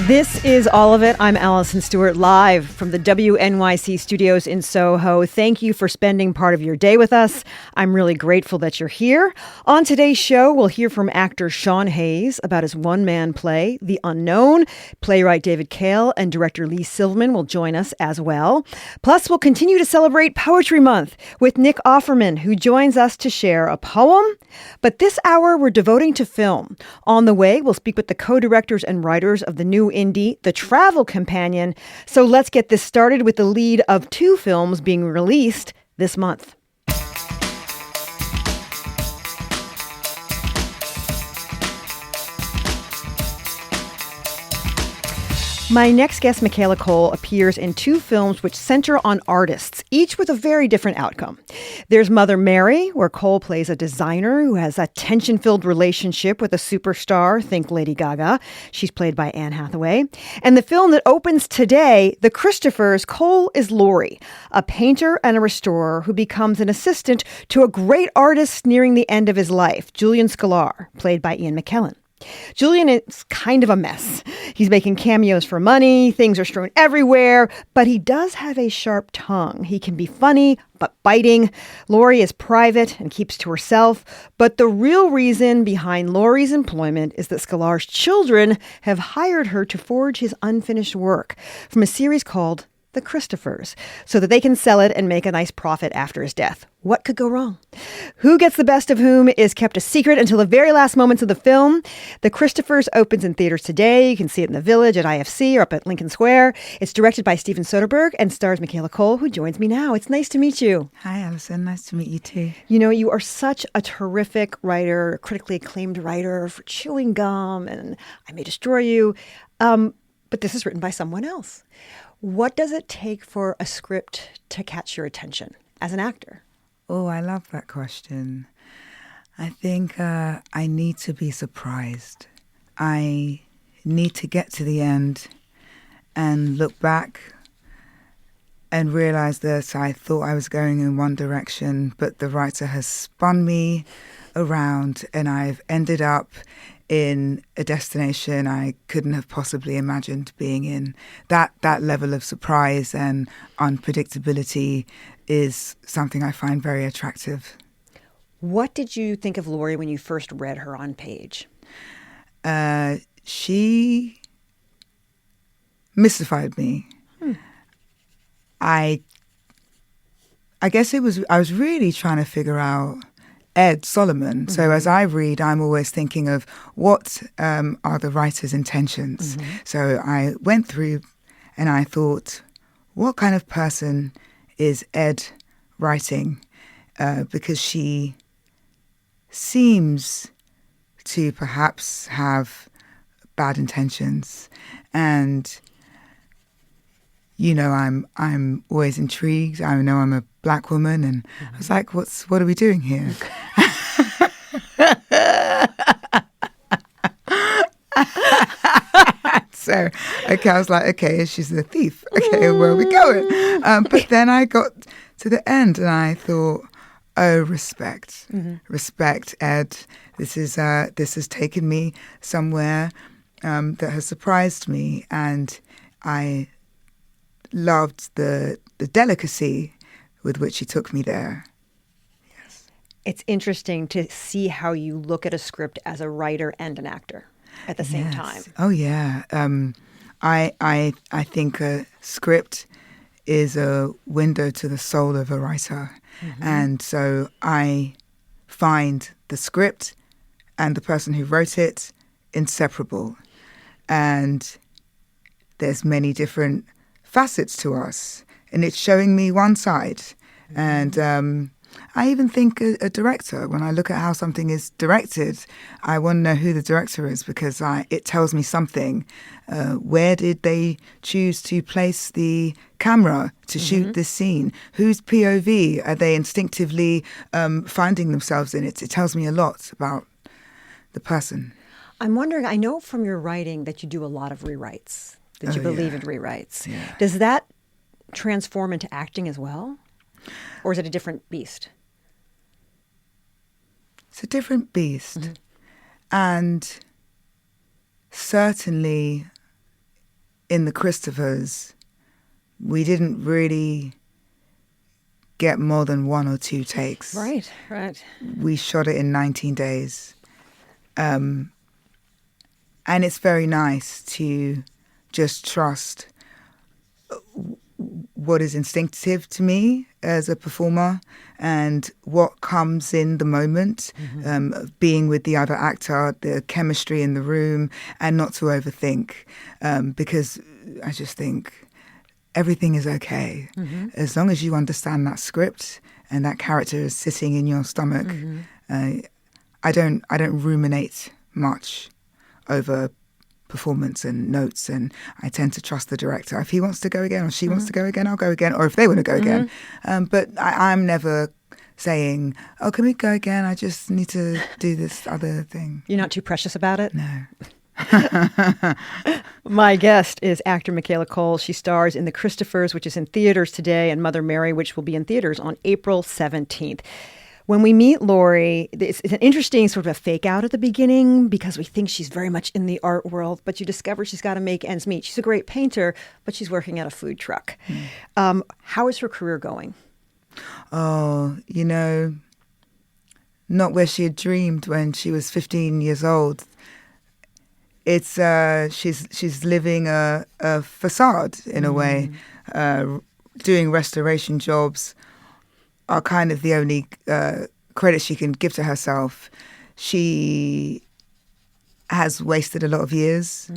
This is All of It. I'm Allison Stewart, live from the WNYC studios in Soho. Thank you for spending part of your day with us. I'm really grateful that you're here. On today's show, we'll hear from actor Sean Hayes about his one-man play, The Unknown. Playwright David Coel and director Lee Silverman will join us as well. Plus, we'll continue to celebrate Poetry Month with Nick Offerman, who joins us to share a poem. But this hour, we're devoting to film. On the way, we'll speak with the co-directors and writers of the new indie, The Travel Companion. So let's get this started with the lead of two films being released this month. My next guest, Michaela Cole, appears in two films which center on artists, each with a very different outcome. There's Mother Mary, where Cole plays a designer who has a tension-filled relationship with a superstar, think Lady Gaga. She's played by Anne Hathaway. And the film that opens today, The Christophers, Cole is Laurie, a painter and a restorer who becomes an assistant to a great artist nearing the end of his life, Julian Scolar, played by Ian McKellen. Julian is kind of a mess. He's making cameos for money, things are strewn everywhere, but he does have a sharp tongue. He can be funny, but biting. Laurie is private and keeps to herself, but the real reason behind Laurie's employment is that Scolar's children have hired her to forge his unfinished work from a series called The Christophers, so that they can sell it and make a nice profit after his death. What could go wrong? Who gets the best of whom is kept a secret until the very last moments of the film. The Christophers opens in theaters today. You can see it in the Village, at IFC, or up at Lincoln Square. It's directed by Steven Soderbergh and stars Michaela Cole, who joins me now. It's nice to meet you. Hi, Alison. Nice to meet you too. You know, you are such a terrific writer, critically acclaimed writer for Chewing Gum and I May Destroy You. But this is written by someone else. What does it take for a script to catch your attention as an actor? Oh, I love that question. I think I need to be surprised. I need to get to the end and look back and realize that I thought I was going in one direction, but the writer has spun me around and I've ended up in a destination I couldn't have possibly imagined being in. That level of surprise and unpredictability is something I find very attractive. What did you think of Laurie when you first read her on page? She mystified me. I guess I was really trying to figure out Ed Solomon. So as I read, I'm always thinking of what are the writer's intentions. So I went through and I thought, what kind of person is Ed writing? Because she seems to perhaps have bad intentions. And, you know, I'm always intrigued. I know I'm a Black woman, and I was like, what are we doing here? So, okay, I was like, okay, she's the thief. Okay, where are we going? But then I got to the end and I thought, oh, respect, respect, Ed. This has taken me somewhere that has surprised me, and I loved the delicacy with which he took me there. Yes. It's interesting to see how you look at a script as a writer and an actor at the same time. Oh, yeah. I think a script is a window to the soul of a writer. And so I find the script and the person who wrote it inseparable. And there's many different facets to us. And it's showing me one side. And I even think a director, when I look at how something is directed, I want to know who the director is because it tells me something. Where did they choose to place the camera to shoot this scene? Whose POV are they instinctively finding themselves in? It tells me a lot about the person. I'm wondering, I know from your writing that you do a lot of rewrites, that you believe in rewrites. Yeah. Does that transform into acting as well? Or is it a different beast? It's a different beast. And certainly in the Christophers, we didn't really get more than 1 or 2 takes. Right. We shot it in 19 days. And it's very nice to just trust what is instinctive to me as a performer and what comes in the moment, being with the other actor, the chemistry in the room, and not to overthink, because I just think everything is okay. As long as you understand that script and that character is sitting in your stomach. I don't ruminate much over performance and notes, and I tend to trust the director. If he wants to go again or she wants to go again, I'll go again, or if they want to go again. But I'm never saying, oh, can we go again? I just need to do this other thing. You're not too precious about it? No. My guest is actor Michaela Cole. She stars in The Christophers, which is in theaters today, and Mother Mary, which will be in theaters on April 17th. When we meet Laurie, it's an interesting sort of a fake out at the beginning because we think she's very much in the art world, but you discover she's got to make ends meet. She's a great painter, but she's working at a food truck. How is her career going? Oh, not where she had dreamed when she was 15 years old. It's she's living a facade in a way. Doing restoration jobs are kind of the only credit she can give to herself. She has wasted a lot of years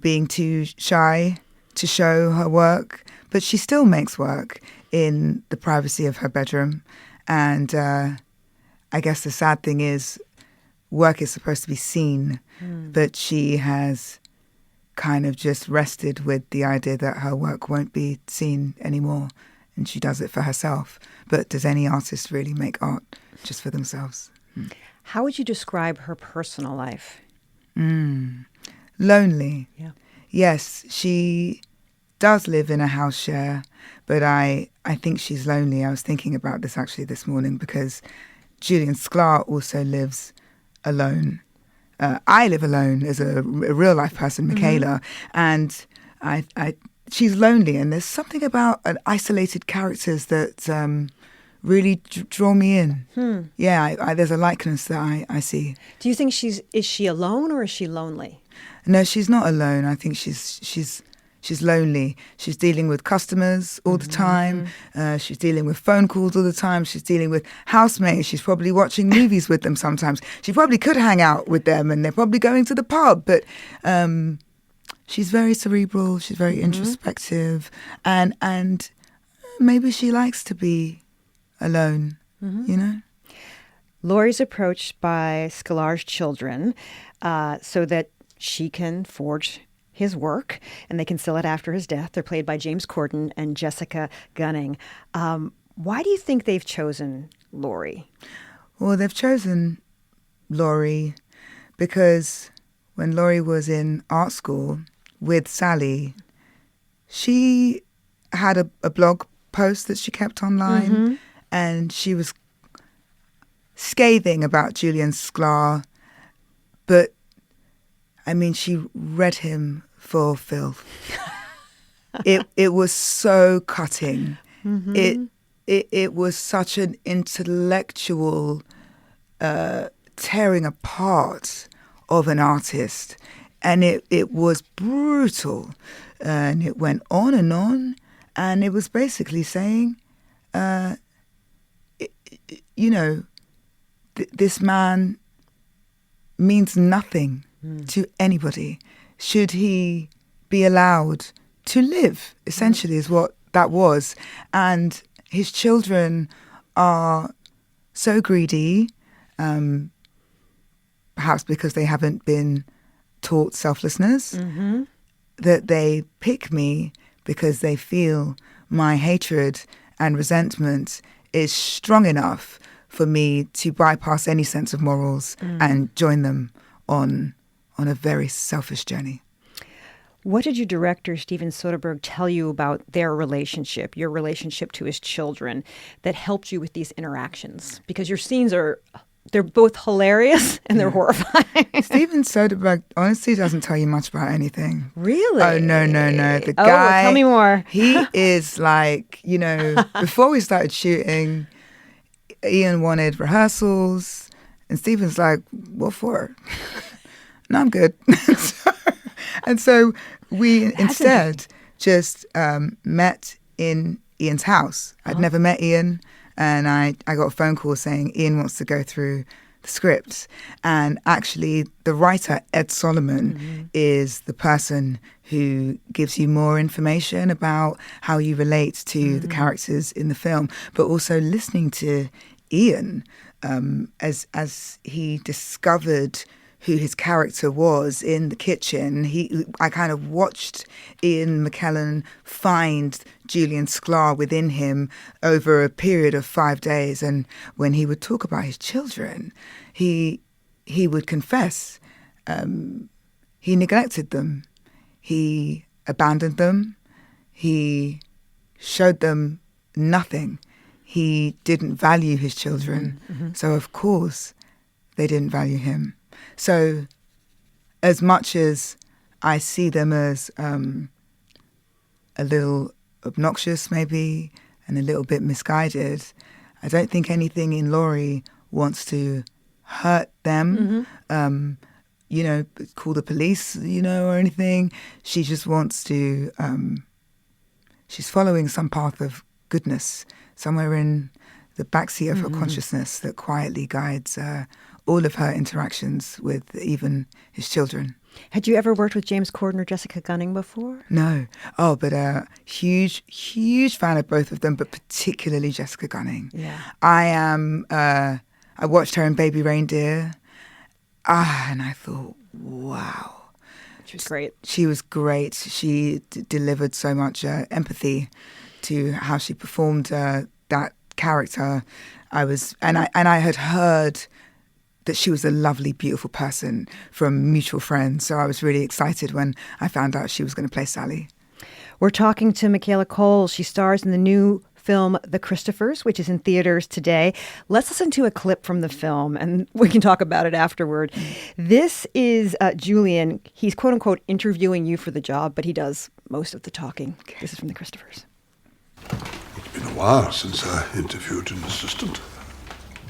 being too shy to show her work, but she still makes work in the privacy of her bedroom. And I guess the sad thing is work is supposed to be seen, but she has kind of just rested with the idea that her work won't be seen anymore. And she does it for herself. But does any artist really make art just for themselves? How would you describe her personal life? Lonely. Yeah. Yes, she does live in a house share, but I think she's lonely. I was thinking about this actually this morning because Julian Scolar also lives alone. I live alone as a real life person, Michaela, and she's lonely, and there's something about isolated characters that really draw me in. Yeah, there's a likeness that I see. Do you think is she alone or is she lonely? No, she's not alone. I think she's lonely. She's dealing with customers all the time. She's dealing with phone calls all the time. She's dealing with housemates. She's probably watching movies with them sometimes. She probably could hang out with them, and they're probably going to the pub, but she's very cerebral. She's very introspective, and maybe she likes to be alone. Laurie's approached by Scolar's children so that she can forge his work, and they can sell it after his death. They're played by James Corden and Jessica Gunning. Why do you think they've chosen Laurie? Well, they've chosen Laurie because when Laurie was in art school with Sally, she had a blog post that she kept online, and she was scathing about Julian Scolar, but I mean, she read him for filth. It was so cutting. It was such an intellectual tearing apart of an artist, and it was brutal, and it went on, and it was basically saying, this man means nothing to anybody. Should he be allowed to live, essentially, is what that was. And his children are so greedy, perhaps because they haven't been taught selflessness, that they pick me because they feel my hatred and resentment is strong enough for me to bypass any sense of morals and join them on a very selfish journey. What did your director, Steven Soderbergh, tell you about their relationship, your relationship to his children, that helped you with these interactions? Because your scenes are they're both hilarious and they're horrifying. Steven Soderbergh honestly doesn't tell you much about anything. Really? Oh, no. The Oh, guy... tell me more. He is like, before we started shooting, Ian wanted rehearsals, and Steven's like, what for? No, I'm good. And so we instead just met in Ian's house. I'd never met Ian, and I got a phone call saying Ian wants to go through the script. And actually, the writer, Ed Solomon, is the person who gives you more information about how you relate to the characters in the film, but also listening to Ian as he discovered who his character was in the kitchen. I kind of watched Ian McKellen find Julian Sklar within him over a period of 5 days. And when he would talk about his children, he would confess he neglected them. He abandoned them. He showed them nothing. He didn't value his children. So, of course, they didn't value him. So as much as I see them as a little obnoxious maybe and a little bit misguided, I don't think anything in Laurie wants to hurt them, call the police, or anything. She just wants to, she's following some path of goodness somewhere in the backseat of her consciousness that quietly guides all of her interactions with even his children. Had you ever worked with James Corden or Jessica Gunning before? No. Oh, but huge fan of both of them, but particularly Jessica Gunning. Yeah. I watched her in Baby Reindeer, and I thought, wow. She was great. She was great. She delivered so much empathy to how she performed that character. I had heard that she was a lovely, beautiful person from mutual friends. So I was really excited when I found out she was going to play Sally. We're talking to Michaela Cole. She stars in the new film, The Christophers, which is in theaters today. Let's listen to a clip from the film, and we can talk about it afterward. This is Julian. He's, quote unquote, interviewing you for the job, but he does most of the talking. Okay. This is from The Christophers. It's been a while since I interviewed an assistant.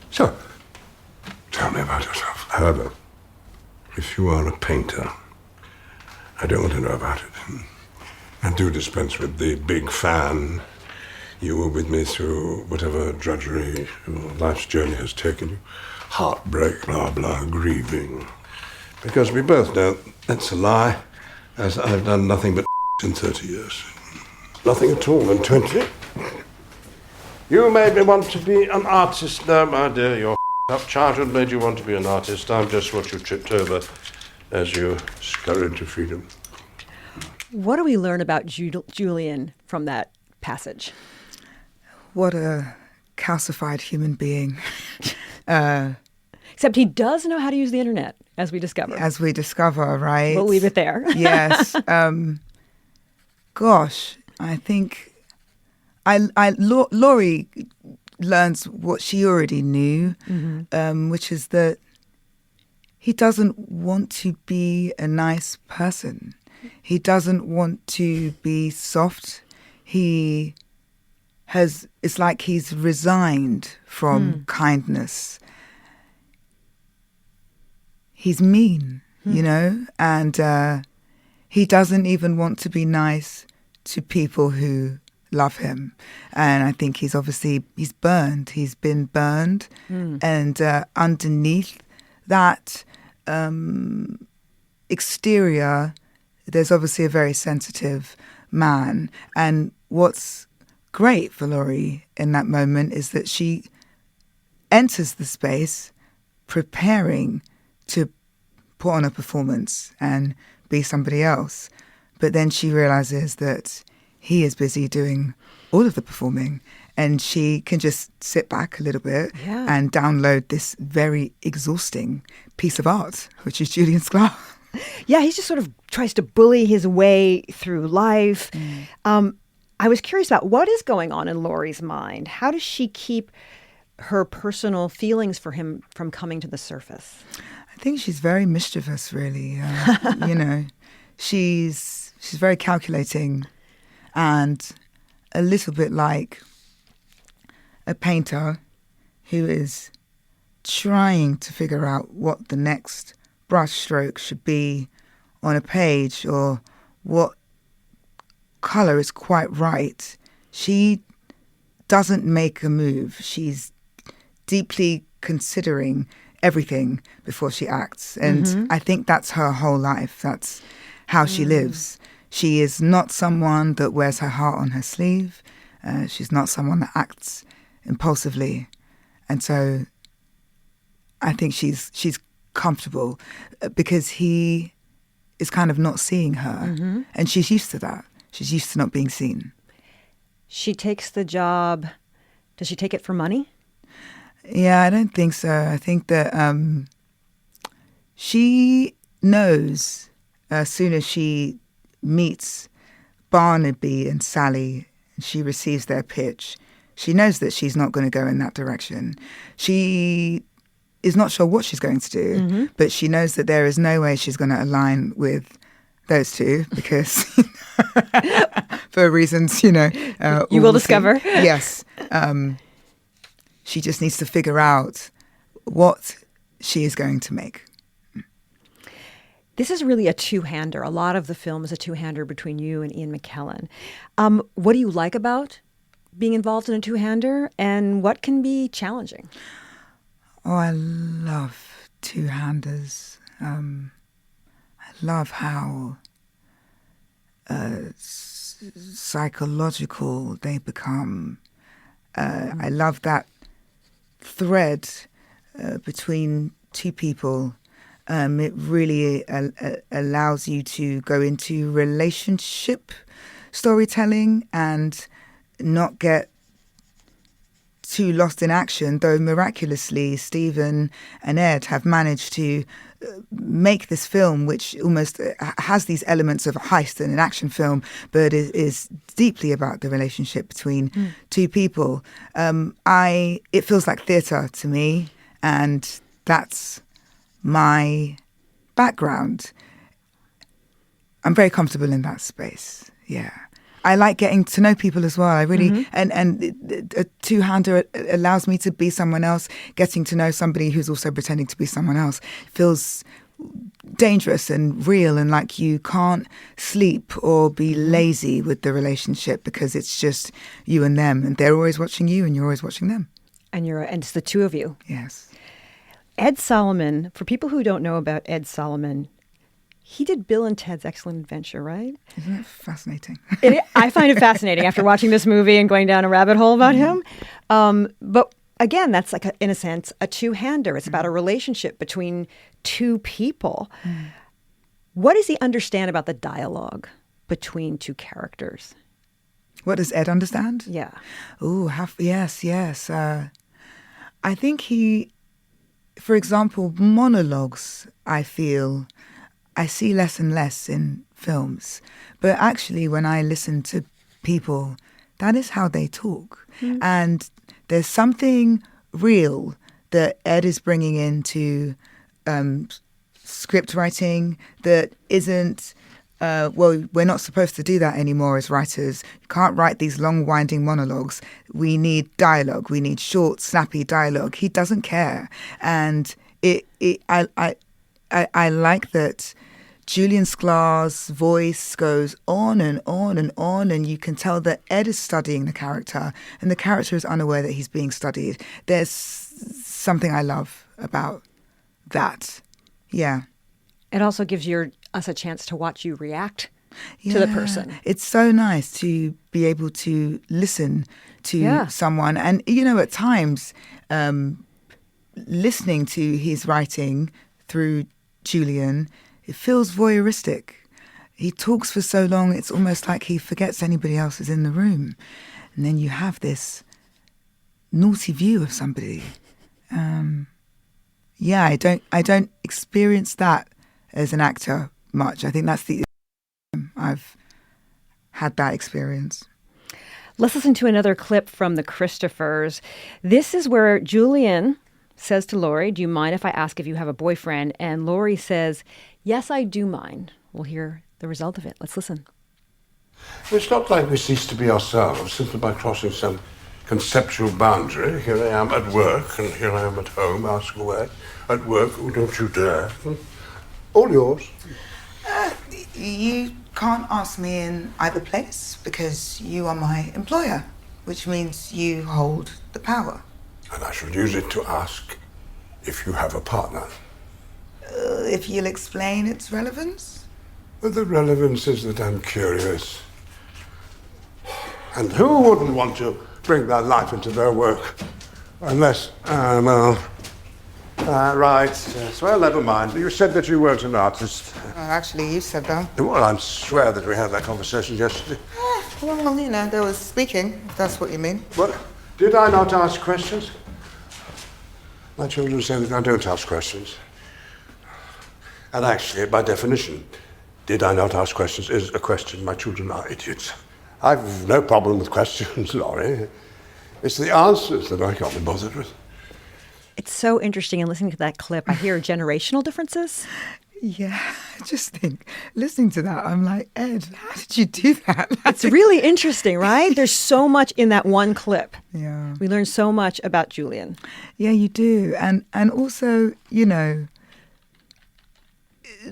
So, tell me about yourself. However, if you are a painter, I don't want to know about it. I do dispense with the big fan. You were with me through whatever drudgery life's journey has taken you. Heartbreak, blah, blah, grieving. Because we both know that's a lie, as I've done nothing but in 30 years. Nothing at all in 20. You made me want to be an artist. No, my dear, your up childhood made you want to be an artist. I'm just what you tripped over as you scurried to freedom. What do we learn about Julian from that passage? What a calcified human being. Except he does know how to use the internet, as we discover. As we discover, right? We'll leave it there. Yes. Gosh, I think Laurie learns what she already knew, which is that he doesn't want to be a nice person. He doesn't want to be soft. It's like he's resigned from kindness. He's mean, and he doesn't even want to be nice to people who love him. And I think he's burned. He's been burned. And underneath that exterior, there's obviously a very sensitive man. And what's great for Laurie in that moment is that she enters the space preparing to put on a performance and be somebody else. But then she realizes that he is busy doing all of the performing, and she can just sit back a little bit and download this very exhausting piece of art, which is Julian Sklar. Yeah, he just sort of tries to bully his way through life. I was curious about what is going on in Laurie's mind. How does she keep her personal feelings for him from coming to the surface? I think she's very mischievous, really. You know, she's very calculating and a little bit like a painter who is trying to figure out what the next brush stroke should be on a page or what colour is quite right. She doesn't make a move. She's deeply considering everything before she acts. And I think that's her whole life. That's how she lives. She is not someone that wears her heart on her sleeve. She's not someone that acts impulsively. And so I think she's comfortable because he is kind of not seeing her. And she's used to that. She's used to not being seen. She takes the job. Does she take it for money? Yeah, I don't think so. I think that she knows as soon as she meets Barnaby and Sally, she receives their pitch. She knows that she's not going to go in that direction. She is not sure what she's going to do, but she knows that there is no way she's going to align with those two because for reasons, you know. You will discover. Yes. She just needs to figure out what she is going to make. This is really a two-hander. A lot of the film is a two-hander between you and Ian McKellen. What do you like about being involved in a two-hander, and what can be challenging? Oh, I love two-handers. I love how psychological they become. I love that thread between two people. It really allows you to go into relationship storytelling and not get too lost in action, though miraculously Stephen and Ed have managed to make this film, which almost has these elements of a heist and an action film, but is deeply about the relationship between two people. It feels like theatre to me, and that's my background. I'm very comfortable in that space. Yeah. I like getting to know people as well. I really, and a two-hander allows me to be someone else. Getting to know somebody who's also pretending to be someone else feels dangerous and real, and like you can't sleep or be lazy with the relationship because it's just you and them, and they're always watching you and you're always watching them. And it's the two of you. Yes. Ed Solomon, for people who don't know about Ed Solomon, he did Bill and Ted's Excellent Adventure, right? Isn't it fascinating? I find it fascinating after watching this movie and going down a rabbit hole about him. But again, that's like, in a sense, a two-hander. It's about a relationship between two people. What does he understand about the dialogue between two characters? What does Ed understand? Yeah. Oh, yes. I think he, for example, monologues, I feel I see less and less in films. But actually, when I listen to people, that is how they talk. And there's something real that Ed is bringing into script writing that isn't, we're not supposed to do that anymore as writers. You can't write these long, winding monologues. We need dialogue. We need short, snappy dialogue. He doesn't care. And I like that Julian Sklar's voice goes on and on and on, and you can tell that Ed is studying the character, and the character is unaware that he's being studied. There's something I love about that. Yeah. It also gives us a chance to watch you react to the person. It's so nice to be able to listen to someone. And, you know, at times, listening to his writing through Julian, it feels voyeuristic. He talks for so long, it's almost like he forgets anybody else is in the room. And then you have this naughty view of somebody. I don't experience that as an actor much. I think that's I've had that experience. Let's listen to another clip from the Christophers. This is where Julian says to Laurie, do you mind if I ask if you have a boyfriend? And Laurie says, yes, I do mind. We'll hear the result of it. Let's listen. It's not like we cease to be ourselves simply by crossing some conceptual boundary. Here I am at work, and here I am at home. Ask away. At work, oh, don't you dare. All yours. You can't ask me in either place because you are my employer, which means you hold the power. And I shall use it to ask if you have a partner. If you'll explain its relevance? Well, the relevance is that I'm curious. And who wouldn't want to bring their life into their work? Unless, right, yes, well, never mind. You said that you weren't an artist. Actually, you said that. Well, I swear that we had that conversation yesterday. Well, there was speaking, if that's what you mean. What? Did I not ask questions? My children say that I don't ask questions. And actually, by definition, did I not ask questions is a question. My children are idiots. I've no problem with questions, Laurie. It's the answers that I can't be bothered with. It's so interesting in listening to that clip. I hear generational differences. Yeah, I just think, listening to that, I'm like, Ed, how did you do that? It's really interesting, right? There's so much in that one clip. Yeah. We learn so much about Julian. Yeah, you do. And also,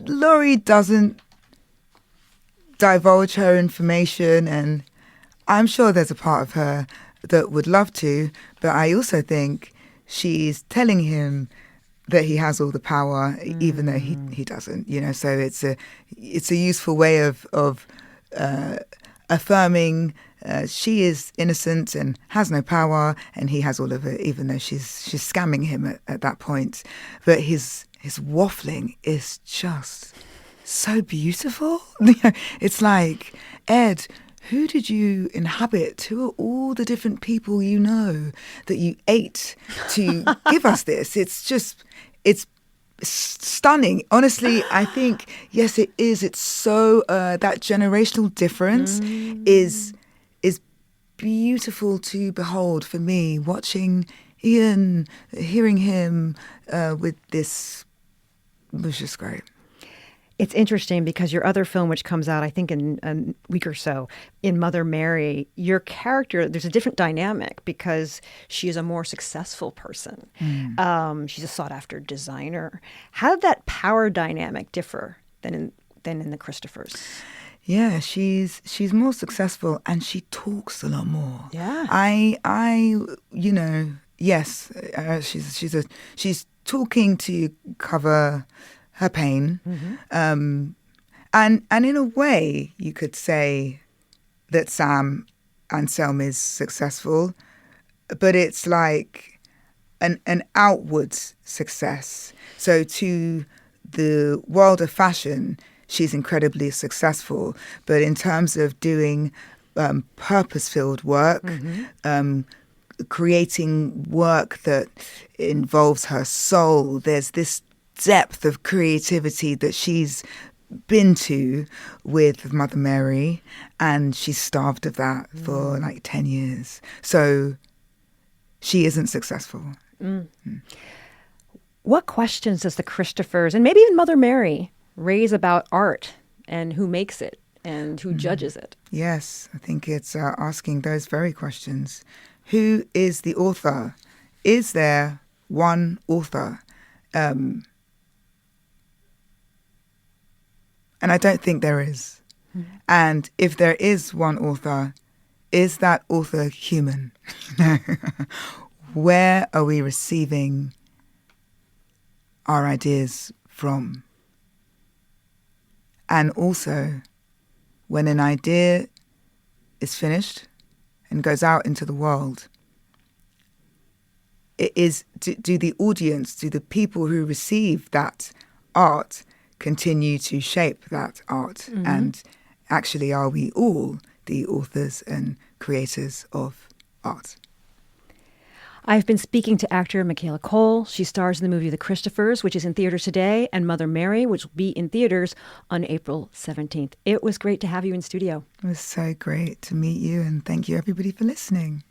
Laurie doesn't divulge her information, and I'm sure there's a part of her that would love to, but I also think she's telling him that he has all the power, even though he doesn't. So it's a useful way of affirming she is innocent and has no power, and he has all of it, even though she's scamming him at that point. But his waffling is just so beautiful. It's like, Ed, who did you inhabit? Who are all the different people you know that you ate to give us this? It's stunning. Honestly, I think, yes, it is. It's so, that generational difference is beautiful to behold for me, watching Ian, hearing him with this was just great. It's interesting because your other film, which comes out, I think, in a week or so, in Mother Mary, your character, there's a different dynamic because she is a more successful person. She's a sought-after designer. How did that power dynamic differ than in the Christophers? Yeah, she's more successful and she talks a lot more. Yeah. Yes, she's talking to cover her pain. And in a way, you could say that Sam Anselm is successful, but it's like an outward success. So to the world of fashion, she's incredibly successful. But in terms of doing purpose-filled work, creating work that involves her soul, there's this depth of creativity that she's been to with Mother Mary, and she's starved of that for like 10 years. So she isn't successful. What questions does the Christophers, and maybe even Mother Mary, raise about art and who makes it and who judges it? Yes, I think it's asking those very questions. Who is the author? Is there one author? And I don't think there is. And if there is one author, is that author human? Where are we receiving our ideas from? And also, when an idea is finished and goes out into the world, it is, do the audience, do the people who receive that art continue to shape that art? And actually, are we all the authors and creators of art? I've been speaking to actor Michaela Cole. She stars in the movie The Christophers, which is in theaters today, and Mother Mary, which will be in theaters on April 17th. It was great to have you in studio. It was so great to meet you, and thank you, everybody, for listening.